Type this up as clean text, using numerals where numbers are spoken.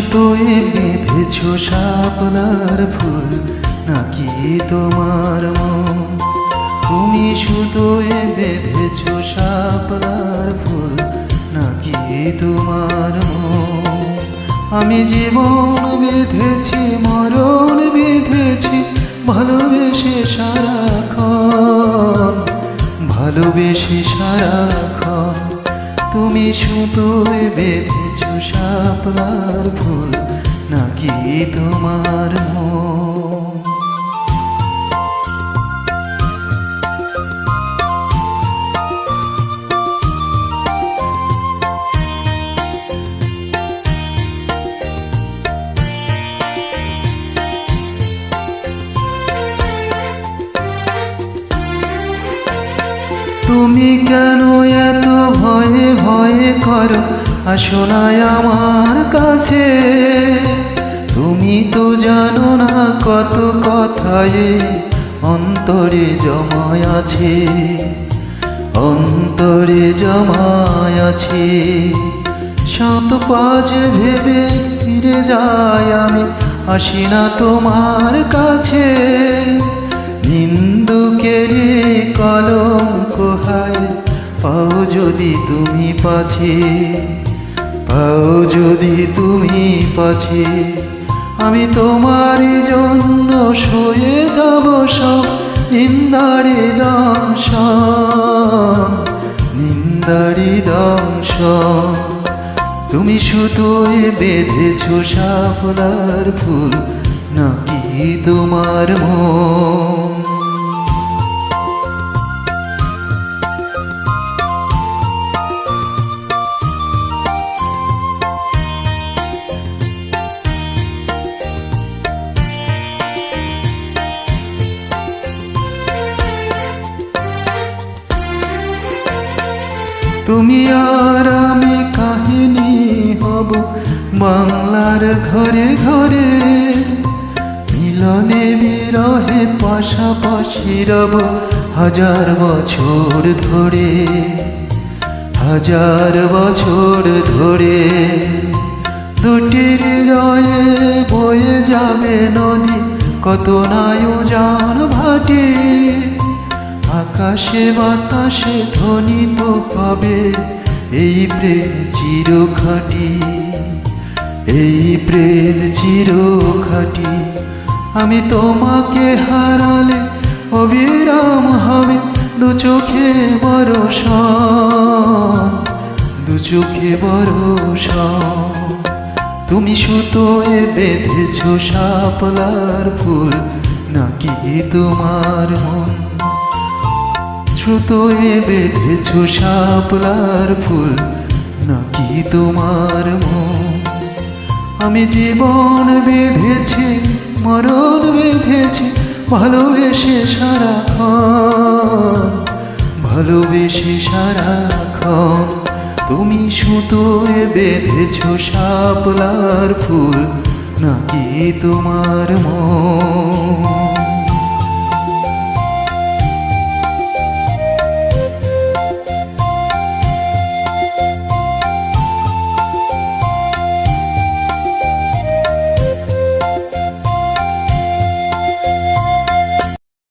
সুতোয় বেঁধেছো শাপলার ফুল নাকি তোমার মন? তুমি সুতোয় বেঁধেছো শাপলার ফুল নাকি তোমার মন? আমি জীবন বেঁধেছি, মরণ বেঁধেছি, ভালোবেসে সারাক্ষণ, ভালোবেসে সারাক্ষণ। তুমি সুতোয় বেঁধেছো শাপলার ফুল নাকি তোমার মন? তুমি কেন এত ভয়ে ভয়ে করো? আসো না আমার কাছে। তুমি তো জানো না কত কথায় অন্তরে জমায় আছে, অন্তরে জমায় আছে। সাত পাঁচ ভেবে ফিরে যাই আমি, আসি না তোমার কাছে। নিন্দুকের কলঙ্ক হায় পাও যদি তুমি পাছে, পাও যদি তুমি পাছে। আমি তোমার জন্য সয়ে যাব সব নিন্দারি দংশন, নিন্দারি দংশন। তুমি সুতোয় বেঁধেছো শাপলার ফুল নাকি তোমার মন? তুমি আর আমি কাহিনী হব বাংলার ঘরে ঘরে, মিলনে বিরহে পাশাপাশি রব হাজার বছর ধরে, হাজার বছর ধরে। দুটি হৃদয়ে বয়ে যাবে নদী, কত নায়ুজান ভাটি। আকাশে বাতাসে ধ্বনিত পাবে এই প্রেম চিরখাটি, এই প্রেম চিরখাটি। আমি তোমাকে হারালে অবিরাম হবে দু চোখে বরষণ, দু চোখে বরষণ। তুমি সুতোয় বেঁধেছো শাপলার ফুল নাকি তোমার মন? সুতোয় বেঁধেছো শাপলার ফুল নাকি তোমার মন? আমি জীবন বেঁধেছি, মরণ বেঁধেছি, ভালোবেসে সারাক্ষণ, ভালোবেসে সারাক্ষণ। তুমি সুতোয় বেঁধেছো শাপলার ফুল নাকি তোমার মন?